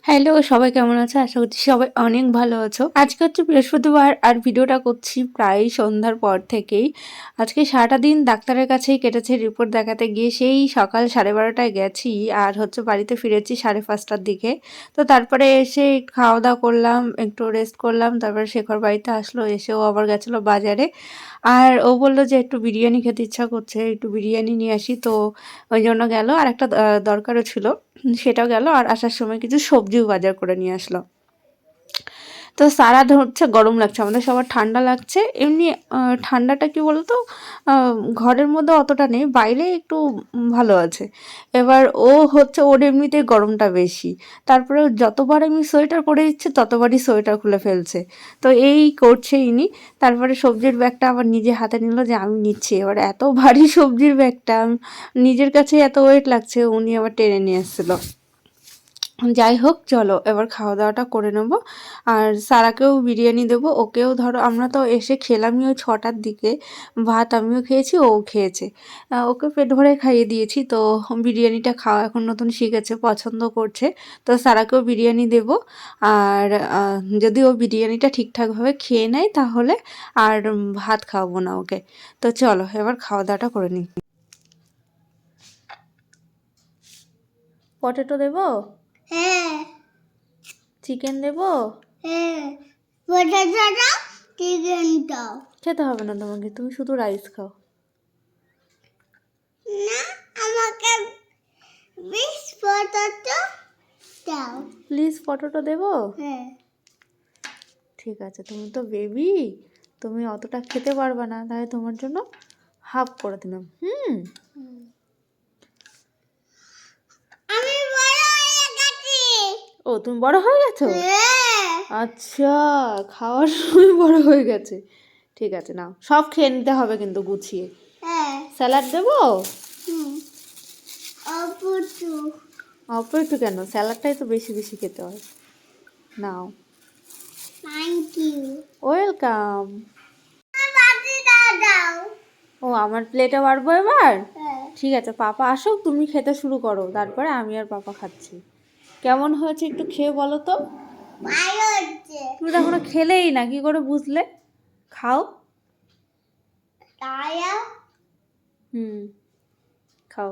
Hello, সবাই কেমন আছো? আশা করছি সবাই অনেক ভালো আছো। আজকে হচ্ছে বৃহস্পতিবার আর ভিডিওটা করছি প্রায় সন্ধ্যার পর থেকেই। আজকে সারাটা দিন ডাক্তারের কাছেই কেটেছে রিপোর্ট দেখাতে গিয়ে। সেই সকাল 12:30টায় গেছি আর হচ্ছে বাড়িতে ফিরেছি 5:30টার দিকে। তো তারপরে এসে খাওয়া-দাওয়া করলাম, একটু রেস্ট করলাম। তারপরে শেখর বাড়িতে আসলো, এসেও আবার গেছিলো বাজারে। আর ও বলল যে একটু বিরিয়ানি খেতে ইচ্ছা করছে, একটু বিরিয়ানি নিয়ে আসি। তো ওই জন্য গেল। আর একটা দরকারও ছিল, সেটাও গেল। আর আসার সময় কিছু সবজিও বাজার করে নিয়ে আসলো। তো সারা হচ্ছে গরম লাগছে, আমাদের সবার ঠান্ডা লাগছে। এমনি ঠান্ডাটা কি বলতো, ঘরের মধ্যে অতটা নেই, বাইরে একটু ভালো আছে। এবার ও হচ্ছে ওর এমনিতেই গরমটা বেশি, তারপরে যতবার আমি সোয়েটার পরে দিচ্ছি ততবারই সোয়েটার খুলে ফেলছে। তো এই করছে ইনি। তারপরে সবজির ব্যাগটা আবার নিজে হাতে নিল যে আমি নিচ্ছি। এবার এত ভারী সবজির ব্যাগটা নিজের কাছে এত ওয়েট লাগছে, উনি আবার টেনে নিয়ে এসেছিলো। যাই হোক, চলো এবার খাওয়া দাওয়াটা করে নেবো। আর সারাকেও বিরিয়ানি দেবো, ওকেও ধরো আমরা তো এসে খেলামই ওই 6টার দিকে। ভাত আমিও খেয়েছি, ও খেয়েছে। ওকে পেট ভরে খাইয়ে দিয়েছি। তো বিরিয়ানিটা খাওয়া এখন নতুন শিখেছে, পছন্দ করছে। তো সারাকেও বিরিয়ানি দেবো। আর যদি ও বিরিয়ানিটা ঠিকঠাকভাবে খেয়ে নেয় তাহলে আর ভাত খাওয়াবো না ওকে। তো চলো এবার খাওয়া দাওয়াটা করে নিই। পটেটো দেবো? হ্যাঁ। চিকেন দেবো? হ্যাঁ। পটেটোটা চিকেন দাও। খেতে হবে না তোমাকে, তুমি শুধু রাইস খাও। না, আমাকে বিশ পটেটো দাও। প্লিজ পটেটো দেবো? হ্যাঁ। ঠিক আছে, তুমি তো বেবি, তুমি অতটা খেতে পারবে না, তাই তোমার জন্য হাফ করে দিলাম। আমি বড় হয়ে গেছি। ও, তুমি বড় হয়ে গেছো? হ্যাঁ। আচ্ছা, খাওয়ার সময় বড় হয়ে গেছে। ঠিক আছে, নাও, সব খেয়ে নিতে হবে কিন্তু গুছিয়ে। হ্যাঁ। স্যালাড দেবো? অপুচু। অল্প একটু কেন, স্যালাডটাই তো বেশি বেশি খেতে হয়। নাও। Thank you. ওয়েলকাম। বাটি দাও। ও, আমার প্লেটে বাড়বো এবার? হ্যাঁ। ঠিক আছে, পাপা আসুক, তুমি খেতে শুরু করো, তারপরে আমি আর পাপা খাচ্ছি। কেমন হয়েছে একটু খেয়ে বলো তো। ভালো হচ্ছে। তুমি তো এখনো খেলেই না, কি করে বুঝলে? খাও। তায়া। খাও,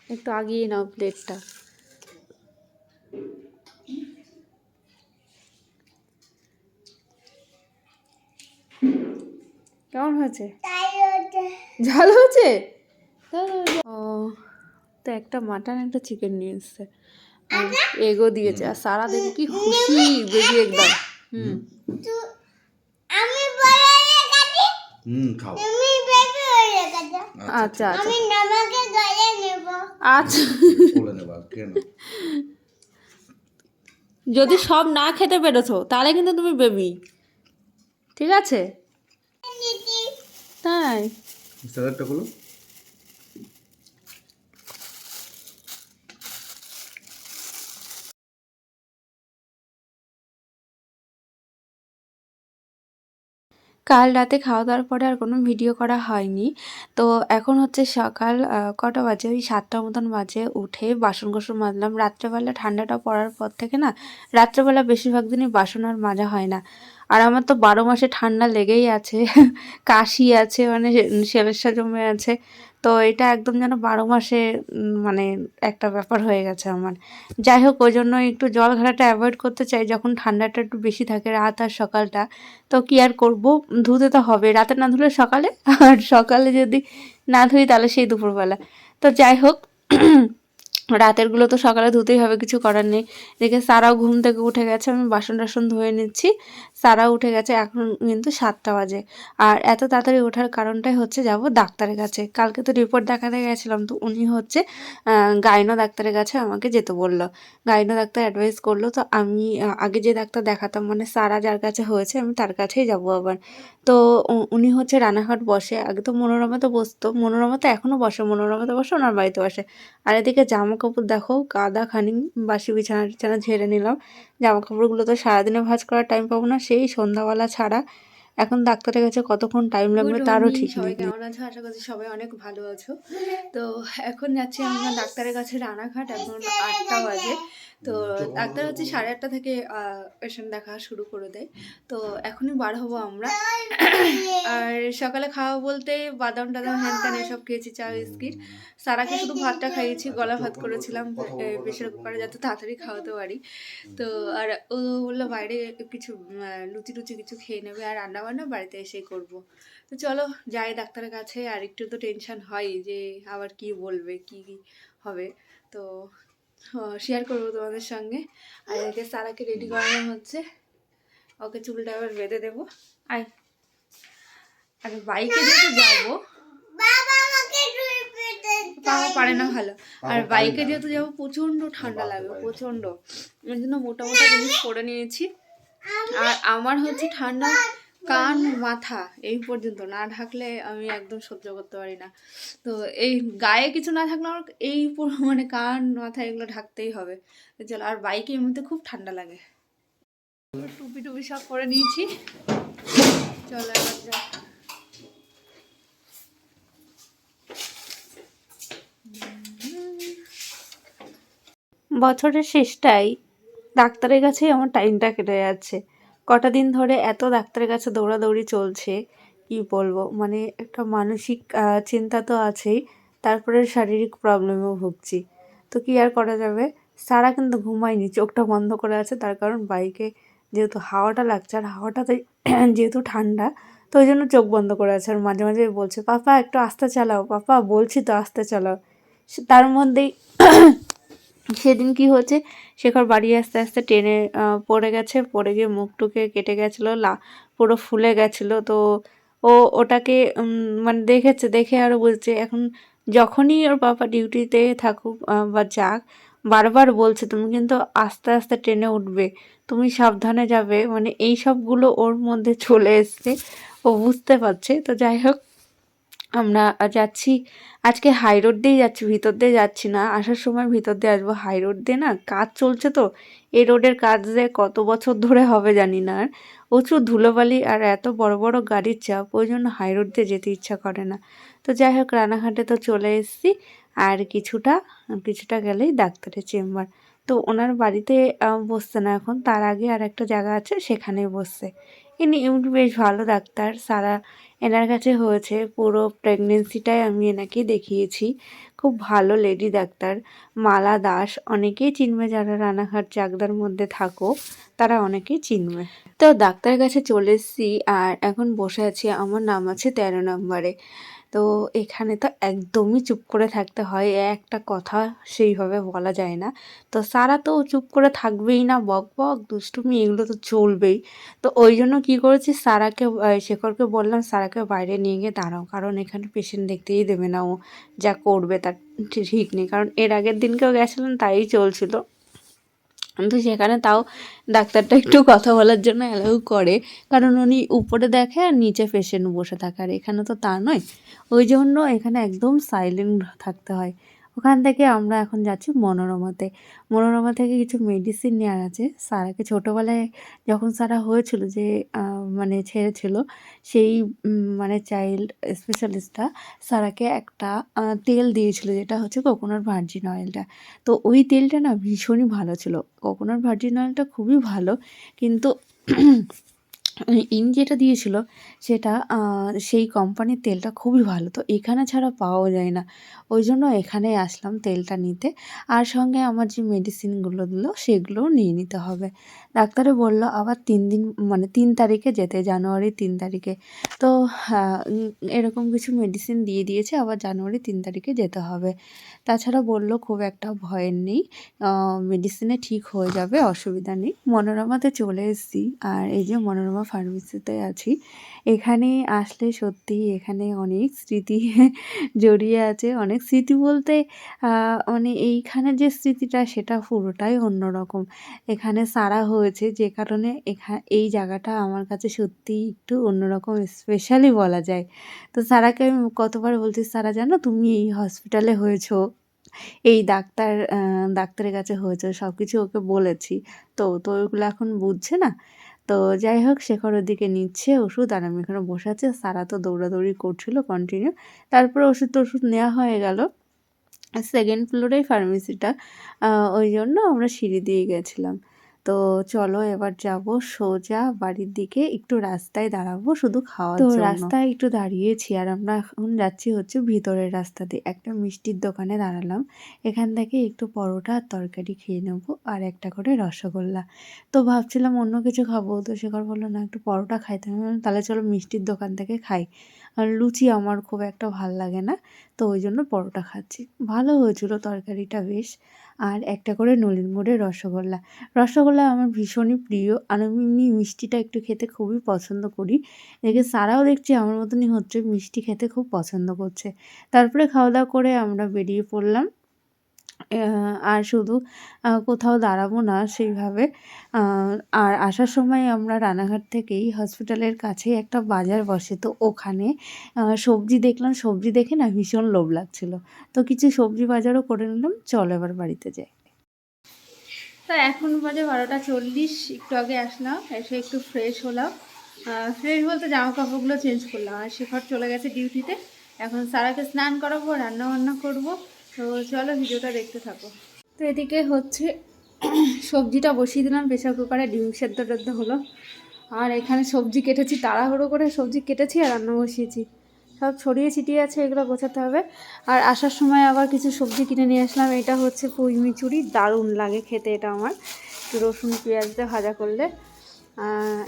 একটু আগিয়ে নাও প্লেটটা। কেমন হয়েছে? ঝাল হয়েছে? ও, তো একটা মাটন একটা চিকেন নিয়ে এসছে আর এগও দিয়েছে। আর সারা দেখি কি খুশি, বেবি একদম। আমি বড় হয়ে গেছি। খাও। তুমি বেবি হয়ে গেছো। আচ্ছা আচ্ছা আমি নামাকে গলে নেব। আচ্ছা, বলে নেবা কেন? যদি সব না খেতে পেরেছো তাহলে কিন্তু তুমি বেবি, ঠিক আছে? তাই? স্যালাডটা হলো কাল রাতে খাওয়া দাওয়ার পরে আর কোনো ভিডিও করা হয়নি। তো এখন হচ্ছে সকাল কটা বাজে, ওই 7টার মতন বাজে। উঠে বাসন কোসন মাজলাম। রাত্রেবেলা ঠান্ডাটা পড়ার পর থেকে না, রাত্রেবেলা বেশিরভাগ দিনই বাসন আর মাজা হয় না। আর আমার তো 12 মাসে ঠান্ডা লেগেই আছে, কাশি আছে, মানে সেরেসা জমে আছে। তো এটা একদম যেন 12 মাসে মানে একটা ব্যাপার হয়ে গেছে আমার। যাই হোক, ওই জন্য একটু জল ঘাটাটা অ্যাভয়েড করতে চাই যখন ঠান্ডাটা একটু বেশি থাকে, রাত আর সকালটা। তো কি আর করব, ধুতে তো হবে, রাতে না ধুলে সকালে, আর সকালে যদি না ধুই তাহলে সেই দুপুরবেলা। তো যাই হোক, রাতেরগুলো তো সকালে ধুতেই হবে, কিছু করার নেই। দেখে সারাও ঘুম থেকে উঠে গেছে, আমি বাসন টাসন ধুয়ে নিচ্ছি। সারাও উঠে গেছে, এখন কিন্তু 7টা বাজে। আর এত তাড়াতাড়ি ওঠার কারণটাই হচ্ছে যাব ডাক্তারের কাছে। কালকে তো রিপোর্ট দেখাতে গেছিলাম, তো উনি হচ্ছে গাইনো ডাক্তারের কাছে আমাকে যেতে বললো। গাইনো ডাক্তার অ্যাডভাইস করলো। তো আমি আগে যে ডাক্তার দেখাতাম, মানে সারা যার কাছে হয়েছে, আমি তার কাছেই যাব আবার। তো উনি হচ্ছে রানাঘাট বসে, আগে তো মনোরমাতে বসতো, মনোরমাতে এখনও বসে, মনোরমাতে বসে, ওনার বাড়িতে বসে। আর এদিকে জামা কাপড় দেখো কাদা খানি, বাসি বিছানা টিছানা ঝেড়ে নিলাম। জামা কাপড়গুলো তো সারাদিনে ভাঁজ করার টাইম পাবো না, সেই সন্ধ্যাবেলা ছাড়া। এখন ডাক্তারের কাছে কতক্ষণ টাইম লাগবে তারও ঠিক নেই। সবাই কেমন আছো? আশা করছি সবাই অনেক ভালো আছো। তো এখন যাচ্ছি আমরা ডাক্তারের কাছে রানাঘাট, এখন 8টা বাজে। তো ডাক্তার হচ্ছে 8:30 থেকে পেশেন্ট দেখা শুরু করে দেয়। তো এখনই বার হবো আমরা। আর সকালে খাওয়া বলতে বাদাম টাদাম হ্যান ত্যান এসব খেয়েছি, চা বিস্কিট। সারাকে শুধু ভাতটা খাইয়েছি, গলা ভাত করেছিলাম প্রেশার কুকারে যাতে তাড়াতাড়ি খাওয়াতে পারি। তো আর ও বললো বাইরে কিছু লুচি টুচি কিছু খেয়ে নেবে, আর রান্না বান্না বাড়িতে এসেই করবো। তো চলো যাই ডাক্তারের কাছে। আর একটু তো টেনশন হয় যে আবার কি বলবে, কি হবে। তো শেয়ার করবো তোমাদের সঙ্গে। আর এদিকে সারাকে রেডি করানো হচ্ছে, ওকে চুলটা এবার বেঁধে দেবো। আয়, আর বাইকে যেহেতু যাবো, বাবা আমাকে দুই পেটে পাওয়া পারে না ভালো। আর বাইকে যেহেতু যাবো প্রচণ্ড ঠান্ডা লাগবে, প্রচণ্ড। ওই জন্য মোটা মোটা জিনিস পরে নিয়েছি। আর আমার হচ্ছে ঠান্ডা কান মাথা এই পর্যন্ত না ঢাকলে আমি একদম সহ্য করতে পারি না। তো এই গায়ে কিছু না থাকলে আমার এই মানে কান মাথা এগুলো ঢাকতেই হবে। চলো, আর বাইকে এমনিতে খুব ঠান্ডা লাগে। টুপি টুপি সব পরে নিয়েছি, চলো এবার যা। বছরের শেষটাই ডাক্তারের কাছেই আমার টাইমটা কেটে যাচ্ছে। কটা দিন ধরে এত ডাক্তারের কাছে দৌড়াদৌড়ি চলছে, কি বলবো। মানে একটা মানসিক চিন্তা তো আছেই, তারপরে শারীরিক প্রবলেমেও ভুগছি। তো কি আর করা যাবে। সারা কিন্তু ঘুমায়নি, চোখটা বন্ধ করে আছে। তার কারণ বাইকে যেহেতু হাওয়াটা লাগছে, আর হাওয়াটাতে যেহেতু ঠান্ডা, তো ওই জন্য চোখ বন্ধ করে আছে। আর মাঝে মাঝে বলছে, পাপা একটু আস্তে চালাও, পাপা বলছি তো আস্তে চালাও। তার মধ্যেই সেদিন কি হচ্ছে, শেখর বাড়ি আস্তে আস্তে ট্রেনে পড়ে গেছে, পড়ে গিয়ে মুখ টুকে কেটে গেছিলো, পুরো ফুলে গেছিলো। তো ও ওটাকে মানে দেখেছে, দেখে আরও বলছে। এখন যখনই ওর বাবা ডিউটিতে থাকুক বা যাক, বারবার বলছে তুমি কিন্তু আস্তে আস্তে ট্রেনে উঠবে, তুমি সাবধানে যাবে। মানে এই সবগুলো ওর মধ্যে চলে এসছে, ও বুঝতে পারছে। তো যাই হোক, আমরা যাচ্ছি আজকে হাই রোড দিয়েই যাচ্ছি, ভিতর দিয়ে যাচ্ছি না। আসার সময় ভিতর দিয়ে আসবো। হাই রোড দিয়ে না কাজ চলছে, তো এই রোডের কাজ যে কত বছর ধরে হবে জানি না। আর প্রচুর ধুলোবালি আর এত বড় বড় গাড়ির চাপ, ওই জন্য হাই রোড দিয়ে যেতে ইচ্ছা করে না। তো যাই হোক, রানাঘাটে তো চলে এসেছি। আর কিছুটা গেলেই ডাক্তারের চেম্বার। তো ওনার বাড়িতে বসছে না এখন, তার আগে আর একটা জায়গা আছে, সেখানেই বসছে। ইনি বেশ ভালো ডাক্তার। সারা এনার কাছে হয়েছে, পুরো প্রেগনেন্সিটাই আমি এনাকে দেখিয়েছি। খুব ভালো লেডি ডাক্তার, মালা দাস। অনেকেই চিনবে, যারা রানাঘাট চাকদার মধ্যে থাকো তারা অনেকেই চিনবে। তো ডাক্তারের কাছে চলে এসেছি, আর এখন বসে আছি। আমার নাম আছে 13 নম্বরে। তো এখানে তো একদমই চুপ করে থাকতে হয়, একটা কথা সেইভাবে বলা যায় না। তো সারা তো চুপ করে থাকবেই না, বক বক দুষ্টুমি এগুলো তো চলবেই। তো ওই জন্য কী করেছি, শেখরকে বললাম সারাকে বাইরে নিয়ে গিয়ে দাঁড়াও, কারণ এখানে পেশেন্ট দেখতেই দেবে না। ও যা করবে তার ঠিক নেই, কারণ এর আগের দিনকেও গেছিলাম, তাই চলছিল। কিন্তু সেখানে তাও ডাক্তারটা একটু কথা বলার জন্য অ্যালাউ করে, কারণ উনি উপরে দেখে আর নিচে পেশেন্ট বসে থাকে। আর এখানে তো তা নয়, ওই জন্য এখানে একদম সাইলেন্ট থাকতে হয়। ওখান থেকে আমরা এখন যাচ্ছি মনোরমাতে। মনোরমা থেকে কিছু মেডিসিন নেওয়ার আছে। সারাকে ছোটোবেলায় যখন সারা হয়েছিল, যে মানে ছেড়েছিল, সেই মানে চাইল্ড স্পেশালিস্টটা সারাকে একটা তেল দিয়েছিল, যেটা হচ্ছে কোকোনাট ভার্জিন অয়েলটা। তো ওই তেলটা না ভীষণই ভালো ছিল। কোকোনাট ভার্জিন অয়েলটা খুবই ভালো, কিন্তু যেটা দিয়েছিল সেটা সেই কোম্পানির তেলটা খুবই ভালো, তো এখানে ছাড়া পাওয়া যায় না। ওই জন্য এখানে আসলাম তেলটা নিতে। আর সঙ্গে আমার যে মেডিসিনগুলো দিল সেগুলোও নিয়ে নিতে হবে। ডাক্তারে বলল আবার 3 দিন, মানে 3 তারিখে যেতে, জানুয়ারির 3 তারিখে। তো এরকম কিছু মেডিসিন দিয়ে দিয়েছে, আবার জানুয়ারি 3 তারিখে যেতে হবে। তাছাড়া বলল খুব একটা ভয়ের নেই, মেডিসিনে ঠিক হয়ে যাবে, অসুবিধা নেই। মনোরমাতে চলে এসেছি, আর এই যে মনোরমা ফার্মেসিতে আছি। এখানে আসলে সত্যি এখানে অনেক স্মৃতি জড়িয়ে আছে। অনেক স্মৃতি বলতে মানে এইখানে যে স্মৃতিটা সেটা পুরোটাই অন্যরকম। এখানে সারা হয়েছে, যে কারণে এই জায়গাটা আমার কাছে সত্যিই একটু অন্যরকম স্পেশালি বলা যায়। তো সারাকে আমি কতবার বলছি, সারা জানো তুমি এই হসপিটালে হয়েছো, এই ডাক্তারের কাছে হয়েছে, সব কিছু ওকে বলেছি। তো ওইগুলো এখন বুঝছে না। তো যাই হোক, শেখর ওদিকে নিচ্ছে ওষুধ, আর আমি এখানে বসে আছি। সারা তো দৌড়াদৌড়ি করছিল কন্টিনিউ। তারপরে ওষুধ টষুধ নেওয়া হয়ে গেল। সেকেন্ড ফ্লোরেই ফার্মেসিটা, ওই জন্য আমরা সিঁড়ি দিয়ে গেছিলাম। তো চলো এবার যাব সোজা বাড়ির দিকে, একটু রাস্তায় দাঁড়াবো শুধু খাওয়ার জন্য। তো রাস্তায় একটু দাঁড়িয়েছি আর আমরা এখন যাচ্ছি হচ্ছে ভিতরের রাস্তা দিয়ে। একটা মিষ্টির দোকানে দাঁড়ালাম, এখান থেকে একটু পরোটা আর তরকারি খেয়ে নেবো আর একটা করে রসগোল্লা। তো ভাবছিলাম অন্য কিছু খাবো, তো শেখর বললো না একটু পরোটা খাইতে। আমি বললাম তাহলে চলো মিষ্টির দোকান থেকে খাই, আর লুচি আমার খুব একটা ভাল লাগে না, তো ওই জন্য পরোটা খাচ্ছি। ভালো হয়েছিল তরকারিটা বেশ, আর একটা করে নলেন গুড়ের রসগোল্লা। রসগোল্লা আমার ভীষণই প্রিয়, আর আমি এমনি মিষ্টিটা একটু খেতে খুবই পছন্দ করি। দেখে সারাও দেখছি আমার মতনই হচ্ছে, মিষ্টি খেতে খুব পছন্দ করছে। তারপরে খাওয়া দাওয়া করে আমরা বেরিয়ে পড়লাম। আর শুধু কোথাও দাঁড়াবো না সেইভাবে। আর আসার সময় আমরা রানাঘাট থেকেই হসপিটালের কাছেই একটা বাজার বসে, তো ওখানে সবজি দেখলাম, সবজি দেখে না ভীষণ লোভ লাগছিল, তো কিছু সবজি বাজারও করে নিলাম। চলো এবার বাড়িতে যাই। তো এখন বাজে 12:40, একটু আগে আসলাম, এসে একটু ফ্রেশ হলাম। ফ্রেশ বলতে জামা কাপড়গুলো চেঞ্জ করলাম, আর শেখর চলে গেছে ডিউটিতে। এখন সারাকে স্নান করাবো, রান্না বান্না করবো। তো চলো ভিডিওটা দেখতে থাকো। তো এদিকে হচ্ছে সবজিটা বসিয়ে দিলাম প্রেসার কুকারে, ডিম সেদ্ধ টেদ্ধ হলো। আর এখানে সবজি কেটেছি, তাড়াহুড়ো করে সবজি কেটেছি আর রান্না বসিয়েছি। সব ছড়িয়ে ছিটিয়ে আছে, এগুলো গোছাতে হবে। আর আসার সময় আবার কিছু সবজি কিনে নিয়ে আসলাম। এটা হচ্ছে পুঁই মিচুরি, দারুণ লাগে খেতে এটা আমার, একটু রসুন পেঁয়াজ দিয়ে ভাজা করলে।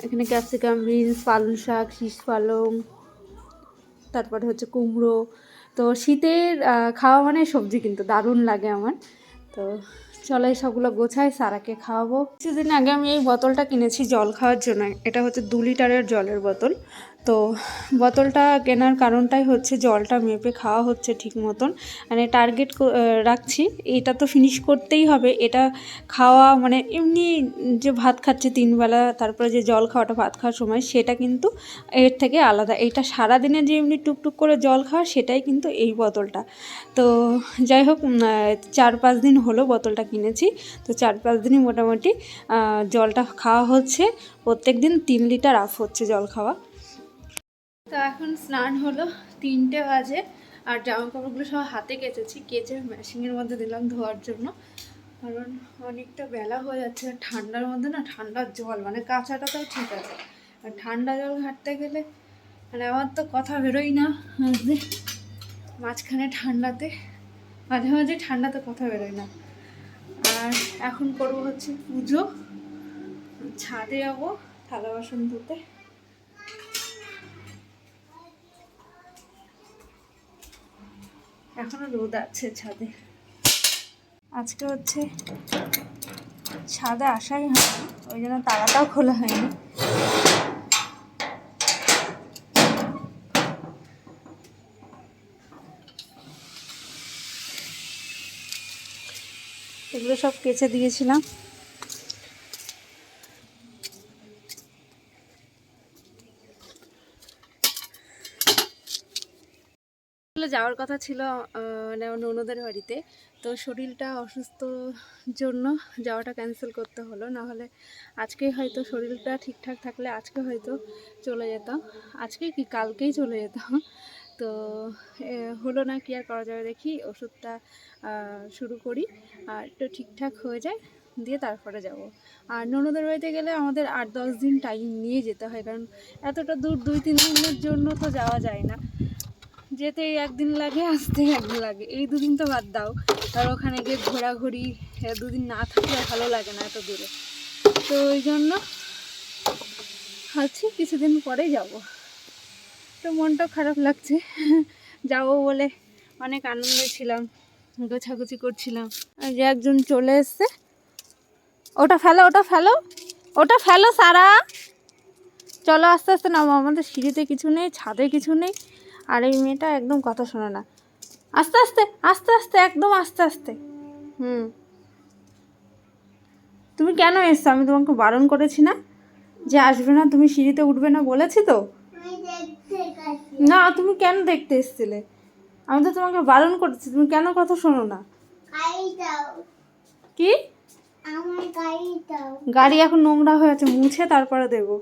এখানে ক্যাপসিকাম, বিনস, পালং শাক, শীষ পালং, তারপরে হচ্ছে কুমড়ো। তো শীতের খাওয়া মানে সবজি কিন্তু দারুণ লাগে আমার। তো চলো এই সবগুলো গোছাই, সারাকে খাওয়াবো। কিছুদিন আগে আমি এই বোতলটা কিনেছি জল খাওয়ার জন্য, এটা হচ্ছে 2 লিটারের জলের বোতল। তো বোতলটা কেনার কারণটাই হচ্ছে জলটা মেপে খাওয়া হচ্ছে ঠিক মতন, মানে টার্গেট রাখছি, এটা তো ফিনিশ করতেই হবে। এটা খাওয়া মানে এমনি যে ভাত খাচ্ছে 3 বেলা, তারপরে যে জল খাওয়াটা ভাত খাওয়ার সময়, সেটা কিন্তু এর থেকে আলাদা। এটা সারাদিনে যে এমনি টুকটুক করে জল খাওয়া, সেটাই কিন্তু এই বোতলটা। তো যাই হোক, 4-5 দিন হলো বোতলটা কিনেছি। তো 4-5 দিনই মোটামুটি জলটা খাওয়া হচ্ছে, প্রত্যেক দিন 3 লিটার আপ হচ্ছে জল খাওয়া। তো এখন স্নান হলো, 3টে বাজে। আর জামা কাপড়গুলো সব হাতে কেচেছি, কেচে মেশিনের মধ্যে দিলাম ধোয়ার জন্য, কারণ অনেকটা বেলা হয়ে যাচ্ছে। আর ঠান্ডার মধ্যে না, ঠান্ডার জল মানে কাঁচাটা তাও ঠিক আছে, আর ঠান্ডা জল ঘাটতে গেলে মানে আমার তো কথা বেরোই না। মাঝখানে ঠান্ডাতে, মাঝে মাঝে ঠান্ডাতে কথা বেরোয় না। আর এখন করবো হচ্ছে পুজো, ছাদে যাবো থালা বাসন ধুতে। এখনো রোদ আছে ছাদে, আজকে হচ্ছে ছাদে আসাই হয়নি, ওই জন্য তালাটাও খোলা হয়নি। এগুলো সব কেচে দিয়েছিলাম। যাওয়ার কথা ছিল মানে ননদের বাড়িতে, তো শরীরটা অসুস্থ জন্য যাওয়াটা ক্যান্সেল করতে হলো। না হলে আজকেই হয়তো, শরীরটা ঠিকঠাক থাকলে আজকে হয়তো চলে যেতাম, আজকে কি কালকেই চলে যেতাম। তো হলো না, কি আর করা যাবে, দেখি ওষুধটা শুরু করি আর একটু ঠিকঠাক হয়ে যায় দিয়ে তারপরে যাব। আর ননদের বাড়িতে গেলে আমাদের 8-10 দিন টাইম নিয়ে যেতে হয়, কারণ এতটা দূর 2-3 দিনের জন্য তো যাওয়া যায় না। যেতে 1 দিন লাগে, আসতে 1 দিন লাগে, এই 2 দিন তো বাদ দাও। আর ওখানে গিয়ে ঘোরাঘুরি 2 দিন না থাকলে ভালো লাগে না এত দূরে। তো ওই জন্য ভাবছি কিছুদিন পরেই যাব। তো মনটাও খারাপ লাগছে, যাব বলে অনেক আনন্দে ছিলাম, গোছাগুছি করছিলাম। আর যে একজন চলে এসছে, ওটা ফেলো, ওটা ফেলো, ওটা ফেলো সারা। চলো আস্তে আস্তে নামো, আমাদের সিঁড়িতে কিছু নেই, ছাদে কিছু নেই। আর এই মেয়েটা একদম কথা শোনে না, আস্তে আস্তে আস্তে আস্তে, একদম আস্তে আস্তে। তুমি কেন এসছো? আমি তোমাকে বারণ করেছি না যে আসবে না, তুমি সিঁড়িতে উঠবে না বলেছি তো। না, তুমি কেন দেখতে এসেছিলে? আমি তো তোমাকে বারণ করেছি, তুমি কেন কথা শোনো না? কি? গাড়ি এখন নোংরা হয়ে আছে, মুছে তারপরে দেবো।